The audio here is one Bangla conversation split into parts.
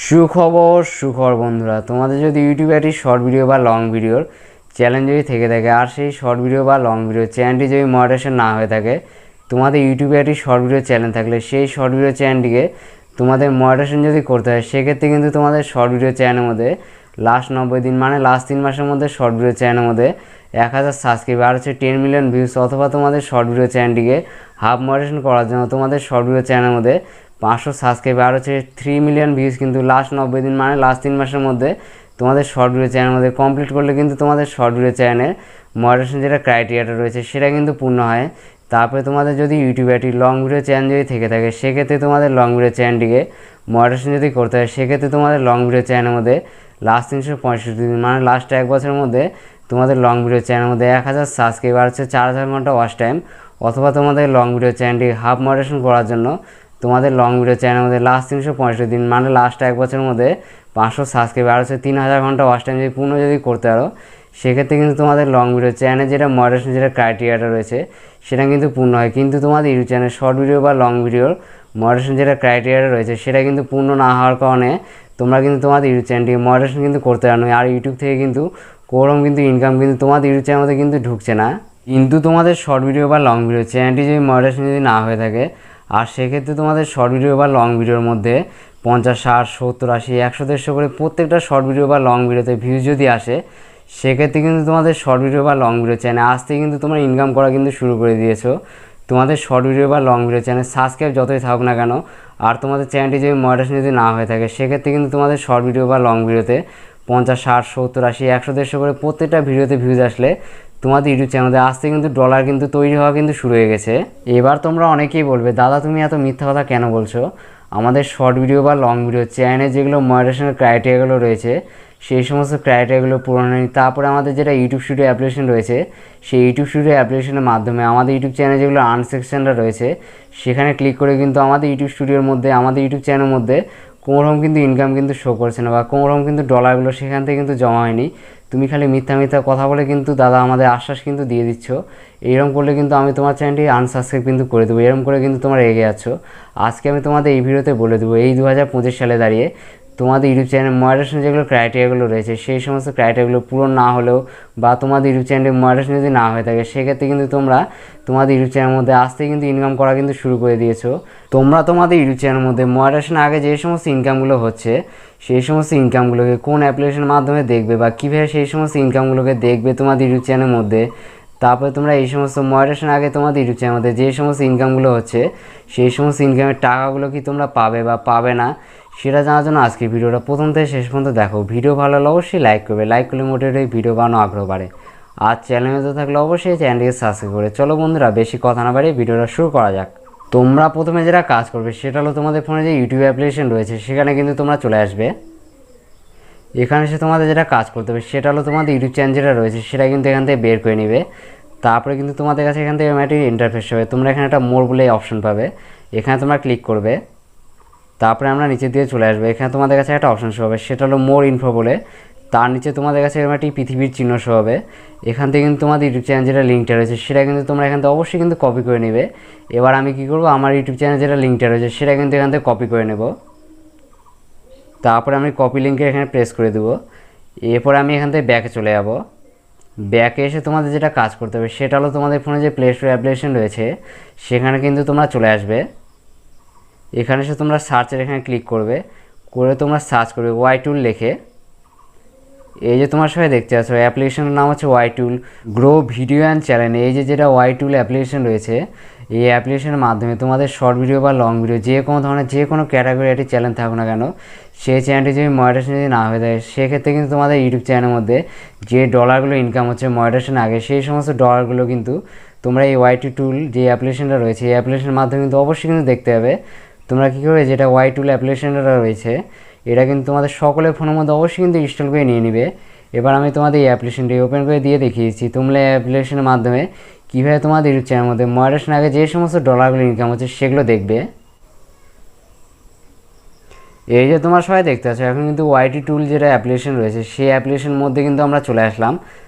সুখবর বন্ধুরা, তোমাদের যদি ইউটিউবে একটি শর্ট ভিডিও বা লং ভিডিওর চ্যানেল যদি থেকে থাকে আর সেই শর্ট ভিডিও বা লং ভিডিও চ্যানেলটি যদি মনিটাইজেশন না হয়ে থাকে, তোমাদের ইউটিউবে একটি শর্ট ভিডিও চ্যানেল থাকলে সেই শর্ট ভিডিও চ্যানেলটিকে তোমাদের মনিটাইজেশন যদি করতে হয়, সেক্ষেত্রে কিন্তু তোমাদের শর্ট ভিডিও চ্যানেলের মধ্যে লাস্ট 90 দিন মানে লাস্ট 3 মাসের মধ্যে শর্ট ভিডিও চ্যানেলের মধ্যে 1000 সাবস্ক্রাইবার আর হচ্ছে 10 মিলিয়ন ভিউজ, অথবা তোমাদের শর্ট ভিডিও চ্যানেলটিকে হাফ মনিটাইজেশন করার জন্য তোমাদের শর্ট ভিডিও চ্যানেলের মধ্যে 500 সাবস্ক্রাইবার আর হচ্ছে 3 মিলিয়ন ভিউজ কিন্তু লাস্ট 90 দিন মানে লাস্ট 3 মাসের মধ্যে তোমাদের শর্ট ভিডিও চ্যানেলের মধ্যে কমপ্লিট করলে কিন্তু তোমাদের শর্ট ভিডিও চ্যানেলের মনিটাইজেশন যেটা ক্রাইটেরিয়াটা রয়েছে সেটা কিন্তু পূর্ণ হয়। তারপরে তোমাদের যদি ইউটিউবে একটি লং ভিডিও চ্যানেল যদি থেকে থাকে, সেক্ষেত্রে তোমাদের লং ভিডিও চ্যানেলটিকে মনিটাইজেশন যদি করতে হয়, সেক্ষেত্রে তোমাদের লং ভিডিও চ্যানেলের মধ্যে লাস্ট 365 দিন মানে লাস্ট 1 বছরের মধ্যে তোমাদের লং ভিডিও চ্যানেলের মধ্যে 1000 সাবস্ক্রাইবার হচ্ছে 4000 ঘন্টা ওয়াচ টাইম, অথবা তোমাদের লং ভিডিও চ্যানেলটি হাফ মনিটাইজেশন করার জন্য তোমাদের লং ভিডিও চ্যানেলের মধ্যে লাস্ট 365 দিন মানে লাস্ট 1 বছরের মধ্যে 500 সাবস্ক্রাইবার আর হচ্ছে 3000 ঘন্টা ওয়াচ টাইম যদি পূর্ণ যদি করতে পারো, সেক্ষেত্রে কিন্তু তোমাদের লং ভিডিও চ্যানেলে যেটা মনিটাইজেশন যেটা ক্রাইটেরিয়াটা রয়েছে সেটা কিন্তু পূর্ণ হয়। কিন্তু তোমাদের ইউটিউব চ্যানেল শর্ট ভিডিও বা লং ভিডিওর মনিটাইজেশন যেটা ক্রাইটেরিয়াটা রয়েছে সেটা কিন্তু পূর্ণ না হওয়ার কারণে তোমরা কিন্তু তোমাদের ইউটিউব চ্যানেলটিকে মনিটাইজেশন কিন্তু করতে পারো না, আর ইউটিউব থেকে কিন্তু কোরম কিন্তু ইনকাম কিন্তু তোমাদের ইউটিউব চ্যানেলের মধ্যে কিন্তু ঢুকছে না। কিন্তু তোমাদের শর্ট ভিডিও বা লং ভিডিও চ্যানেলটি যদি মনিটাইজেশন যদি না হয়ে থাকে, আর সেক্ষেত্রে তোমাদের শর্ট ভিডিও বা লং ভিডিওর মধ্যে 50, 60, 70, 80, 100, 150 করে প্রত্যেকটা শর্ট ভিডিও বা লং ভিডিওতে ভিউজ যদি আসে, সেক্ষেত্রে কিন্তু তোমাদের শর্ট ভিডিও বা লং ভিডিও চ্যানেল আসতে কিন্তু তোমরা ইনকাম করা কিন্তু শুরু করে দিয়েছো। তোমাদের শর্ট ভিডিও বা লং ভিডিও চ্যানেল সাবস্ক্রাইব যতই থাকুক না কেন, আর তোমাদের চ্যানেলটি যদি মনিটাইজেশন যদি না হয়ে থাকে, সেক্ষেত্রে কিন্তু তোমাদের শর্ট ভিডিও বা লং ভিডিওতে 50, 60, 70, 80, 100, 150 করে প্রত্যেকটা ভিডিওতে ভিউজ আসলে তোমাদের ইউটিউব চ্যানেলে আসতে কিন্তু ডলার কিন্তু তৈরি হওয়া কিন্তু শুরু হয়ে গেছে। এবার তোমরা অনেকেই বলবে, দাদা তুমি এত মিথ্যা কথা কেন বলছো? আমাদের শর্ট ভিডিও বা লং ভিডিও চ্যানেলে যেগুলো মনিটাইজেশনের ক্রাইটেরিয়াগুলো রয়েছে সেই সমস্ত ক্রাইটেরিয়াগুলো পূরণ হয়নি। তারপরে আমাদের যেটা ইউটিউব স্টুডিও অ্যাপ্লিকেশন রয়েছে, সেই ইউটিউব স্টুডিও অ্যাপ্লিকেশনের মাধ্যমে আমাদের ইউটিউব চ্যানেলে যেগুলো আর্ন সেকশনটা রয়েছে সেখানে ক্লিক করে কিন্তু আমাদের ইউটিউব স্টুডিওর মধ্যে আমাদের ইউটিউব চ্যানেলের মধ্যে কোনোরকম কিন্তু ইনকাম কিন্তু শো করছে না, বা কোনোরকম কিন্তু ডলারগুলো সেখান থেকে কিন্তু জমা হয়নি। তুমি খালি মিথ্যা কথা বলে কিন্তু দাদা আমাদের আশ্বাস কিন্তু দিয়ে দিচ্ছ, এইরকম করলে কিন্তু আমি তোমার চ্যানেলটি আনসাবস্ক্রাইব কিন্তু করে দেবো, এরকম করে কিন্তু তোমরা এগিয়ে যাচ্ছ। আজকে আমি তোমাদের এই ভিডিওতে বলে দেবো, এই 2025 সালে দাঁড়িয়ে তোমাদের ইউটিউব চ্যানেল মনিটাইজেশন যেগুলো ক্রাইটেরিয়াগুলো রয়েছে সেই সমস্ত ক্রাইটেরিয়াগুলো পূরণ না হলেও, বা তোমাদের ইউটিউব চ্যানেলে মনিটাইজেশন যদি না হয়ে থাকে, সেক্ষেত্রে কিন্তু তোমরা তোমাদের ইউটিউব চ্যানেলের মধ্যে আসতে কিন্তু ইনকাম করা কিন্তু শুরু করে দিয়েছো। তোমরা তোমাদের ইউটিউব চ্যানেলের মধ্যে মনিটাইজেশন আগে যে সমস্ত ইনকামগুলো হচ্ছে সেই সমস্ত ইনকামগুলোকে কোন অ্যাপ্লিকেশনের মাধ্যমে দেখবে, বা কীভাবে সেই সমস্ত ইনকামগুলোকে দেখবে তোমাদের ইউটিউব চ্যানেলের মধ্যে, তারপরে তোমরা এই সমস্ত মনিটাইজেশন আগে তোমাদের ইউটিউব চ্যানেলের মধ্যে যে সমস্ত ইনকামগুলো হচ্ছে সেই সমস্ত ইনকামের টাকাগুলো কি তোমরা পাবে বা পাবে না, সেটা জানার জন্য আজকে ভিডিওটা প্রথম থেকে শেষ পর্যন্ত দেখো। ভিডিও ভালো হলে অবশ্যই লাইক করবে, লাইক করলে মোটিভেট হয়ে ভিডিও বানানো আগ্রহ বাড়ে। আর চ্যানেলে তো থাকলে অবশ্যই চ্যানেলটিকে সাবস্ক্রাইব করে। চলো বন্ধুরা, বেশি কথা না বাড়িয়ে ভিডিওটা শুরু করা যাক। তোমরা প্রথমে যেটা কাজ করবে সেটা হলো তোমাদের ফোনে যে ইউটিউব অ্যাপ্লিকেশন রয়েছে সেখানে কিন্তু তোমরা চলে আসবে। এখানে এসে তোমাদের যেটা কাজ করতে হবে সেটা হলো তোমাদের ইউটিউব চ্যানেল যেটা রয়েছে সেটা কিন্তু এখান থেকে বের করে নেবে। তারপরে কিন্তু তোমাদের কাছে এখান থেকে একটি ইন্টারফেস হবে, তোমরা এখানে একটা মোর বলে অপশন পাবে, এখানে তোমরা ক্লিক করবে। তারপরে আমরা নিচে দিয়ে চলে আসবে, এখানে তোমাদের কাছে একটা অপশন শো হবে সেটা হলো মোর ইনফো বলে, তার নিচে তোমাদের কাছে এরকম একটি পৃথিবীর চিহ্ন শো হবে। এখান থেকে কিন্তু তোমাদের ইউটিউব চ্যানেল যেটা লিঙ্কটা রয়েছে সেটা কিন্তু তোমরা এখান থেকে অবশ্যই কিন্তু কপি করে নেবে। এবার আমি কী করবো, আমার ইউটিউব চ্যানেল যেটা লিঙ্কটা রয়েছে সেটা কিন্তু এখান থেকে কপি করে নেব। তারপরে আমি কপি লিঙ্কে এখানে প্রেস করে দেবো। এরপরে আমি এখান থেকে ব্যাকে চলে যাব। ব্যাকে এসে তোমাদের যেটা কাজ করতে হবে সেটা হলো তোমাদের ফোনে যে প্লে স্টোর অ্যাপ্লিকেশন রয়েছে সেখানে কিন্তু তোমরা চলে আসবে। এখানে এসে তোমরা সার্চের এখানে ক্লিক করবে, করে তোমরা সার্চ করবে ওয়াই টুল লিখে। এই যে তোমার সবাই দেখতে পাচ্ছ অ্যাপ্লিকেশনের নাম হচ্ছে Y tool grow video and channel. এই যে যেটা ওয়াই টুল অ্যাপ্লিকেশন রয়েছে, এই অ্যাপ্লিকেশনের মাধ্যমে তোমাদের শর্ট ভিডিও বা লং ভিডিও যে কোনো ধরনের যে কোনো ক্যাটাগরি একটি চ্যানেল থাকুক না কেন, সেই চ্যানেলটি যদি মনিটাইজেশন যদি না হয়ে থাকে, সেক্ষেত্রে কিন্তু তোমাদের ইউটিউব চ্যানেলের মধ্যে যে ডলারগুলো ইনকাম হচ্ছে মনিটাইজেশন আগে, সেই সমস্ত ডলারগুলো কিন্তু তোমরা এই ওয়াই টুল যে অ্যাপ্লিকেশনটা রয়েছে এই অ্যাপ্লিকেশনের মাধ্যমে কিন্তু অবশ্যই কিন্তু দেখতে হবে। তোমরা কী করে যেটা ওয়াই টুল অ্যাপ্লিকেশনটা রয়েছে এটা কিন্তু তোমাদের সকলের ফোনের মধ্যে অবশ্যই কিন্তু ইনস্টল করে নিয়ে নিবে। এবার আমি তোমাদের এই অ্যাপ্লিকেশনটি ওপেন করে দিয়ে দেখিয়েছি তোমরা এই অ্যাপ্লিকেশনের মাধ্যমে কীভাবে তোমাদের ইউটিউব চ্যানেলের মধ্যে মনিটাইজেশন আগে যে সমস্ত ডলারগুলো ইনকাম হচ্ছে সেগুলো দেখবে। এই যে তোমার সবাই দেখতে পাচ্ছ এখন কিন্তু ওয়াইটি টুল যেটা অ্যাপ্লিকেশন রয়েছে সেই অ্যাপ্লিকেশনের মধ্যে কিন্তু আমরা চলে আসলাম।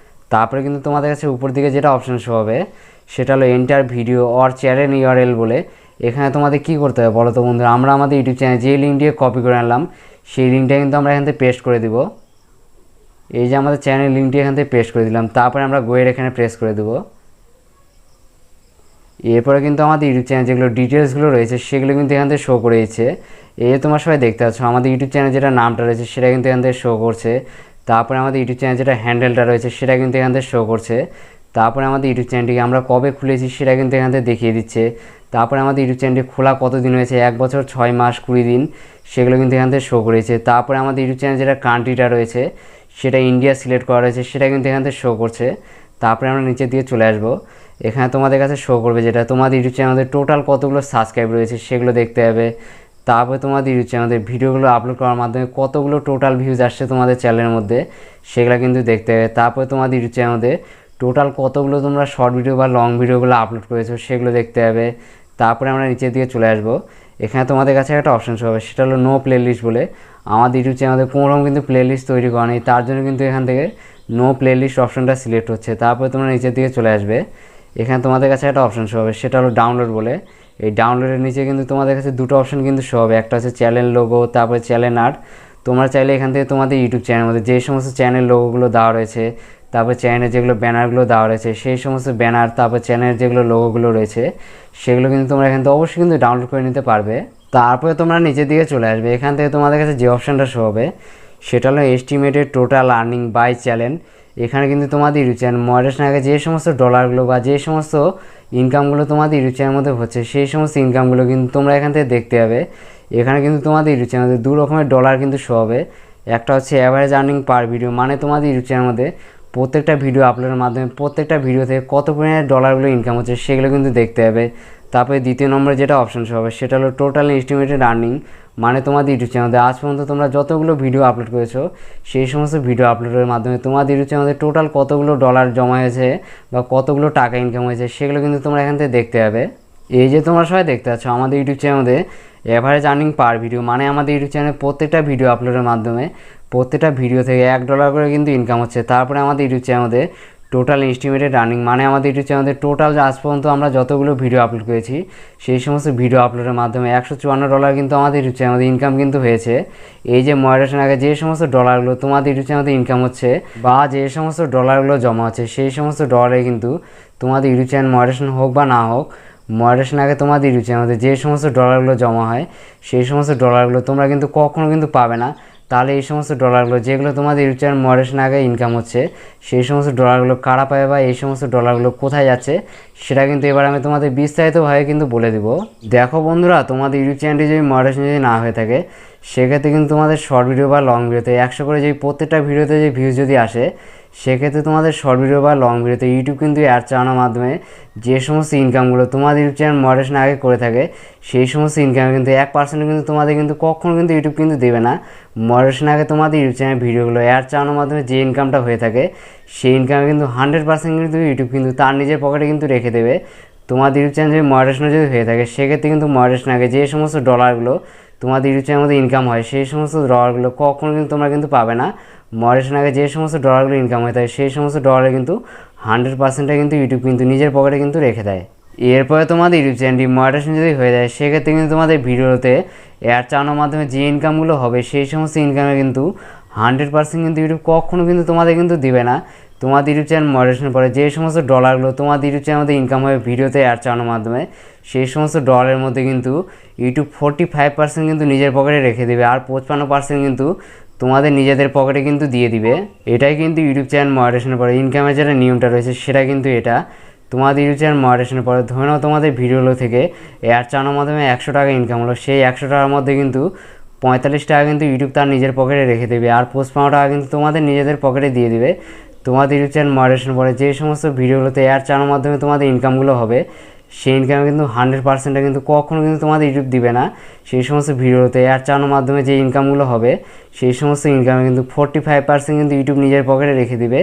তারপরে কিন্তু তোমাদের কাছে উপর দিকে যেটা অপশন শো হবে সেটা হলো enter video or channel URL বলে। এখানে তোমাদের কী করতে হবে বলো তো বন্ধুরা, আমরা আমাদের ইউটিউব চ্যানেল যে লিঙ্ক দিয়ে কপি করে আনলাম সেই লিঙ্কটা কিন্তু আমরা এখান থেকে পেস্ট করে দিব। এই যে আমাদের চ্যানেল লিঙ্কটি এখান থেকে পেস্ট করে দিলাম, তারপরে আমরা গোয়ের এখানে প্রেস করে দেবো। এরপরে কিন্তু আমাদের ইউটিউব চ্যানেল যেগুলো ডিটেলসগুলো রয়েছে সেগুলো কিন্তু এখান থেকে শো করে দিচ্ছে। এই তোমার সবাই দেখতে পাচ্ছ আমাদের ইউটিউব চ্যানেল যেটা নামটা রয়েছে সেটা কিন্তু এখান থেকে শো করছে। তারপরে আমাদের ইউটিউব চ্যানেল যেটা হ্যান্ডেলটা রয়েছে সেটা কিন্তু এখান থেকে শো করছে। তারপরে আমাদের ইউটিউব চ্যানেলটিকে আমরা কবে খুলেছি সেটা কিন্তু এখান থেকে দেখিয়ে দিচ্ছে। তারপরে আমাদের ইউটিউব চ্যানেলটি খোলা কতদিন হয়েছে, 1 বছর 6 মাস 20 দিন, সেগুলো কিন্তু এখান থেকে শো করেছে। তারপরে আমাদের ইউটিউব চ্যানেল যেটা কান্ট্রিটা রয়েছে সেটা ইন্ডিয়া সিলেক্ট করা রয়েছে, সেটা কিন্তু এখান থেকে শো করছে। তারপরে আমরা নিচের দিকে চলে আসবো। এখানে তোমাদের কাছে শো করবে যেটা তোমাদের ইউটিউব চ্যানেলে টোটাল কতগুলো সাবস্ক্রাইব রয়েছে সেগুলো দেখতে হবে। তারপরে তোমাদের ইউটিউব চ্যানেলে ভিডিওগুলো আপলোড করার মাধ্যমে কতগুলো টোটাল ভিউজ আসছে তোমাদের চ্যানেলের মধ্যে সেগুলো কিন্তু দেখতে হবে। তারপরে তোমাদের ইউটিউব চ্যানেলে টোটাল কতগুলো তোমরা শর্ট ভিডিও বা লং ভিডিওগুলো আপলোড করেছো সেগুলো দেখতে হবে। তারপরে আমরা নিচের দিকে চলে আসবো। এখানে তোমাদের কাছে একটা অপশন শো হবে, সেটা হলো নো প্লে লিস্ট বলে। আমাদের ইউটিউব চ্যানেলে কোনোরকম কিন্তু প্লে লিস্ট তৈরি করা নেই, তার জন্য কিন্তু এখান থেকে নো প্লে লিস্ট অপশনটা সিলেক্ট হচ্ছে। তারপরে তোমরা নিচের দিকে চলে আসবে। এখানে তোমাদের কাছে একটা অপশন শো হবে, সেটা হলো ডাউনলোড বলে। এই ডাউনলোডের নিচে কিন্তু তোমাদের কাছে দুটো অপশন কিন্তু শো হবে, একটা হচ্ছে চ্যানেল লোগো, তারপরে চ্যানেল আর্ট। তোমরা চাইলে এখান থেকে তোমাদের ইউটিউব চ্যানেলের মধ্যে যে সমস্ত চ্যানেল লোগোগুলো দেওয়া রয়েছে, তারপর চ্যানেলের যেগুলো ব্যানারগুলো দেওয়া রয়েছে সেই সমস্ত ব্যানার, তারপর চ্যানেলের যেগুলো লোগোগুলো রয়েছে সেগুলো কিন্তু তোমরা এখান থেকে অবশ্যই কিন্তু ডাউনলোড করে নিতে পারবে। তারপরে তোমরা নিচের দিকে চলে আসবে। এখান থেকে তোমাদের কাছে যে অপশানটা শো হবে সেটা হলো estimated total earning by channel. এখানে কিন্তু তোমাদের ইউটিউব চ্যানেল মডারেশন আগে যে সমস্ত ডলারগুলো বা যে সমস্ত ইনকামগুলো তোমাদের ইউটিউব চ্যানেলের মধ্যে হচ্ছে সেই সমস্ত ইনকামগুলো কিন্তু তোমরা এখান থেকে দেখতে হবে। এখানে কিন্তু তোমাদের ইউটিউব চ্যানেলে 2 রকমের ডলার কিন্তু শো হবে। একটা হচ্ছে অ্যাভারেজ আর্নিং পার ভিডিও, মানে তোমাদের ইউটিউব চ্যানেলের মধ্যে প্রত্যেকটা ভিডিও আপলোডের মাধ্যমে প্রত্যেকটা ভিডিও থেকে কত পরিমাণে ডলারগুলো ইনকাম হচ্ছে সেগুলো কিন্তু দেখতে হবে। তারপরে দ্বিতীয় নম্বরে যেটা অপশন শো হবে সেটা হলো টোটাল এস্টিমেটেড আর্নিং, মানে তোমাদের ইউটিউব চ্যানেলে আজ পর্যন্ত তোমরা যতগুলো ভিডিও আপলোড করেছো সেই সমস্ত ভিডিও আপলোডের মাধ্যমে তোমাদের ইউটিউব চ্যানেলে টোটাল কতগুলো ডলার জমা হয়েছে বা কতগুলো টাকা ইনকাম হয়েছে সেগুলো কিন্তু তোমরা এখান থেকে দেখতে হবে। এই যে তোমরা সবাই দেখতে পাচ্ছ আমাদের ইউটিউব চ্যানেলে অ্যাভারেজ আর্নিং পার ভিডিও, মানে আমাদের ইউটিউব চ্যানেলে প্রত্যেকটা ভিডিও আপলোডের মাধ্যমে প্রত্যেকটা ভিডিও থেকে $1 করে কিন্তু ইনকাম হচ্ছে। তারপরে আমাদের ইউটিউব চ্যানেলে টোটাল এস্টিমেটেড আর্নিং, মানে আমাদের ইউটিউব চ্যানেলে টোটাল আজ পর্যন্ত আমরা যতগুলো ভিডিও আপলোড করেছি সেই সমস্ত ভিডিও আপলোডের মাধ্যমে $154 কিন্তু আমাদের ইউটিউব চ্যানেলে ইনকাম কিন্তু হয়েছে। এই যে মডারেশন আগে যে সমস্ত ডলারগুলো তোমাদের ইউটিউব চ্যানেলে ইনকাম হচ্ছে বা যে সমস্ত ডলারগুলো জমা হচ্ছে সেই সমস্ত ডলারে কিন্তু তোমাদের ইউটিউব চ্যানেল মডারেশন হোক বা না হোক, মডারেশন আগে তোমাদের ইউটিউব চ্যানেলে যে সমস্ত ডলারগুলো জমা হয় সেই সমস্ত ডলারগুলো তোমরা কিন্তু কখনো কিন্তু পাবে না। তাহলে এই সমস্ত ডলারগুলো যেগুলো তোমাদের ইউটিউব চ্যানেল মডারেশন আগে ইনকাম হচ্ছে সেই সমস্ত ডলারগুলো কারা পাবে বা এই সমস্ত ডলারগুলো কোথায় যাচ্ছে সেটা কিন্তু এবার আমি তোমাদের বিস্তারিতভাবে কিন্তু বলে দেবো। দেখো বন্ধুরা, তোমাদের ইউটিউব চ্যানেলটি যদি মডারেশন যদি না হয়ে থাকে সেক্ষেত্রে কিন্তু তোমাদের শর্ট ভিডিও বা লং ভিডিওতে 100 করে যদি প্রত্যেকটা ভিডিওতে যে ভিউজ যদি আসে সেক্ষেত্রে তোমাদের শর্ট ভিডিও বা লং ভিডিওতে ইউটিউব কিন্তু অ্যাড চালানোর মাধ্যমে যে সমস্ত ইনকামগুলো তোমাদের ইউটিউব চ্যানেল মডারেশন আগে করে থাকে সেই সমস্ত ইনকামে কিন্তু 1% কিন্তু তোমাদের কিন্তু কখনো কিন্তু ইউটিউব কিন্তু দেবে না। মডারেশন আগে তোমাদের ইউটিউব চ্যানেল ভিডিওগুলো অ্যাড চালানোর মাধ্যমে যে ইনকামটা হয়ে থাকে সেই ইনকামে কিন্তু 100% কিন্তু ইউটিউব কিন্তু তার নিজের পকেটে কিন্তু রেখে দেবে। তোমাদের ইউটিউব চ্যানেল যদি মডারেশন যদি হয়ে থাকে সেক্ষেত্রে কিন্তু মডারেশন আগে যে সমস্ত ডলারগুলো তোমাদের ইউটিউব চ্যানেলের মধ্যে ইনকাম হয় সেই সমস্ত ডলারগুলো কখনো কিন্তু তোমরা কিন্তু পাবে না। মডারেশন আগে যে সমস্ত ডলারগুলো ইনকাম হয়ে থাকে সেই সমস্ত ডলারে কিন্তু 100% কিন্তু ইউটিউব কিন্তু নিজের পকেটে কিন্তু রেখে দেয়। এরপরে তোমাদের ইউটিউব চ্যানেলটি মডারেশন যদি হয়ে যায় সেক্ষেত্রে কিন্তু তোমাদের ভিডিওতে অ্যাড চালানোর মাধ্যমে যে ইনকামগুলো হবে সেই সমস্ত ইনকামে কিন্তু 100% কিন্তু ইউটিউব কখনো কিন্তু তোমাদের কিন্তু দিবে না। তোমাদের ইউটিউব চ্যানেল মডারেশনের পরে যে সমস্ত ডলারগুলো তোমাদের ইউটিউব চ্যানেলের মধ্যে ইনকাম হবে ভিডিওতে অ্যাড চালানোর মাধ্যমে সেই সমস্ত ডলারের মধ্যে কিন্তু ইউটিউব 45% কিন্তু নিজের পকেটে রেখে দেবে আর 55% কিন্তু তোমাদের নিজেদের পকেটে কিন্তু দিয়ে দিবে। এটাই কিন্তু ইউটিউব চ্যানেল মডারেশনের পরে ইনকামের যেটা নিয়মটা রয়েছে সেটা কিন্তু এটা। তোমাদের ইউটিউব চ্যানেল মডারেশনের পরে ধরে নাও তোমাদের ভিডিওগুলো থেকে অ্যাড চালানোর মাধ্যমে 100 টাকা ইনকাম হলো, সেই 100 টাকার মধ্যে কিন্তু 45 টাকা কিন্তু ইউটিউব তার নিজের পকেটে রেখে দেবে আর 55 টাকা কিন্তু তোমাদের নিজেদের পকেটে দিয়ে দিবে। তোমাদের ইউটিউব চ্যানেল মডারেশন পরে যে সমস্ত ভিডিওগুলোতে অ্যাড চালানোর মাধ্যমে তোমাদের ইনকামগুলো হবে সেই ইনকামে কিন্তু 100% কিন্তু কখনো কিন্তু তোমাদের ইউটিউব দিবে না। সেই সমস্ত ভিডিওতে অ্যাড চালানোর মাধ্যমে যে ইনকামগুলো হবে সেই সমস্ত ইনকামে কিন্তু 45% কিন্তু ইউটিউব নিজের পকেটে রেখে দিবে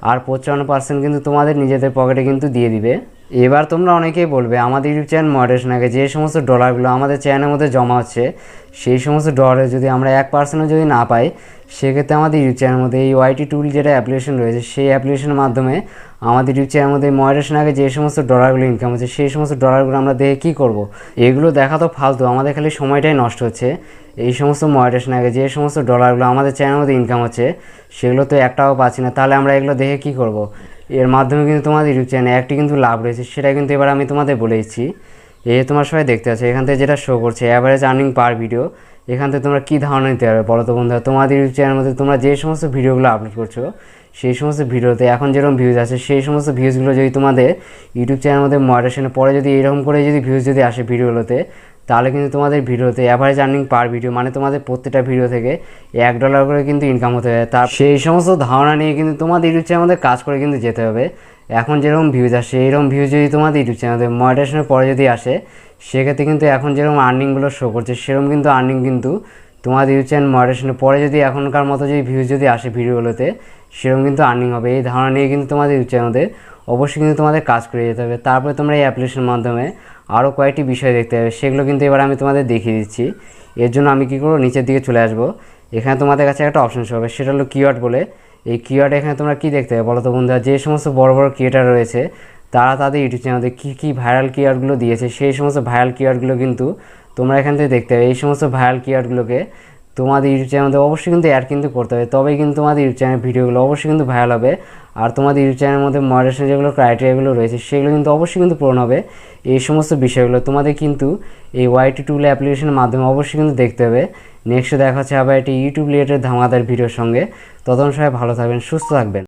আর 55% কিন্তু তোমাদের নিজেদের পকেটে কিন্তু দিয়ে দিবে। এবার তোমরা অনেকেই বলবে আমাদের ইউটিউব চ্যানেল মডারেশন আগে যে সমস্ত ডলারগুলো আমাদের চ্যানেলের মধ্যে জমা হচ্ছে সেই সমস্ত ডলারে যদি আমরা 1% যদি না পাই, সেক্ষেত্রে আমাদের ইউটিউব চ্যানেলের মধ্যে এই ওয়াইটি টুল যেটা অ্যাপ্লিকেশন রয়েছে, সেই অ্যাপ্লিকেশনের মাধ্যমে আমাদের ইউটিউব চ্যানেলের মধ্যে মনিটাইজেশন আগে যে সমস্ত ডলারগুলো ইনকাম হচ্ছে, সেই সমস্ত ডলারগুলো আমরা দেখে কী করব? এগুলো দেখা তো ফালতু, আমাদের খালি সময়টাই নষ্ট হচ্ছে। এই সমস্ত মনিটাইজেশন আগে যে সমস্ত ডলারগুলো আমাদের চ্যানেলের মধ্যে ইনকাম হচ্ছে, সেগুলো তো একটাও পাচ্ছি না, তাহলে আমরা এগুলো দেখে কী করব? এর মাধ্যমে কিন্তু তোমাদের ইউটিউব চ্যানেলে একটি কিন্তু লাভ রয়েছে, সেটা কিন্তু এবার আমি তোমাদের বলে দিচ্ছি। তোমার সবাই দেখতে পাচ্ছ, এখান থেকে যেটা শো করছে অ্যাভারেজ আর্নিং পার ভিডিও। এখান থেকে তোমরা কী ধারণা নিতে পারবে বলো তো বন্ধুরা? তোমাদের ইউটিউব চ্যানেলের মধ্যে তোমরা যে সমস্ত ভিডিওগুলো আপলোড করছো, সেই সমস্ত ভিডিওতে এখন যেরকম ভিউজ আছে, সেই সমস্ত ভিউজগুলো যদি তোমাদের ইউটিউব চ্যানেলের মধ্যে মনিটাইজেশনের পরে যদি এরকম করে যদি ভিউজ যদি আসে ভিডিওগুলোতে, তাহলে কিন্তু তোমাদের ভিডিওতে অ্যাভারেজ আর্নিং পার ভিডিও, মানে তোমাদের প্রত্যেকটা ভিডিও থেকে $1 করে কিন্তু ইনকাম হতে হবে। তার সেই সমস্ত ধারণা নিয়ে কিন্তু তোমাদের ইউটিউব চ্যানেলের মধ্যে কাজ করে কিন্তু যেতে হবে। এখন যেরকম ভিউজ আসে, এইরকম ভিউজ যদি তোমাদের ইউটিউব চ্যানেলে মনিটাইজেশনের পরে যদি আসে, সেক্ষেত্রে কিন্তু এখন যেরকম আর্নিংগুলো শো করছে, সেরকম কিন্তু আর্নিং কিন্তু তোমাদের ইউটিউব চ্যানেল মনিটাইজেশনের পরে যদি এখনকার মতো যদি ভিউজ যদি আসে ভিডিওগুলোতে, সেরকম কিন্তু আর্নিং হবে। এই ধারণা নিয়ে কিন্তু তোমাদের ইউটিউব চ্যানেলে অবশ্যই কিন্তু তোমাদের কাজ করে যেতে হবে। তারপরে তোমরা এই অ্যাপ্লিকেশনের মাধ্যমে আরও কয়েকটি বিষয় দেখতে হবে, সেগুলো কিন্তু এবার আমি তোমাদের দেখিয়ে দিচ্ছি। এর জন্য আমি কী করবো, নিচের দিকে চলে আসবো। এখানে তোমাদের কাছে একটা অপশন হবে, সেটা হলো কিওয়ার্ড বলে। এই কিওয়ার্ড এখানে তোমরা কী দেখতে হবে বলো তো বন্ধুরা? যে সমস্ত বড় বড় ক্রিয়েটার রয়েছে, তারা তাদের ইউটিউব চ্যানেলে কী ভাইরাল কিওয়ার্ডগুলো দিয়েছে, সেই সমস্ত ভাইরাল কিওয়ার্ডগুলো কিন্তু তোমরা এখান থেকে দেখতে হবে। এই সমস্ত ভাইরাল কিওয়ার্ডগুলোকে তোমাদের ইউটিউব চ্যানেলে অবশ্যই কিন্তু অ্যাড কিন্তু করতে হবে, তবেই কিন্তু তোমাদের ইউটিউব চ্যানেল ভিডিওগুলো অবশ্যই কিন্তু ভাইরাল হবে। আর তোমাদের ইউটিউব চ্যানেলের মধ্যে মনিটাইজেশন যেগুলো ক্রাইটেরিয়াগুলো রয়েছে, সেগুলো কিন্তু অবশ্যই কিন্তু পূরণ হবে। এই সমস্ত বিষয়গুলো তোমাদের কিন্তু এই ওয়াইটি টুল অ্যাপ্লিকেশনের মাধ্যমে অবশ্যই কিন্তু দেখতে হবে। নেক্সট দেখা হচ্ছে আবার একটি ইউটিউব রিলেটেড ধামাকাদার ভিডিওর সঙ্গে। ততক্ষণ সবাই ভালো থাকবেন, সুস্থ থাকবেন।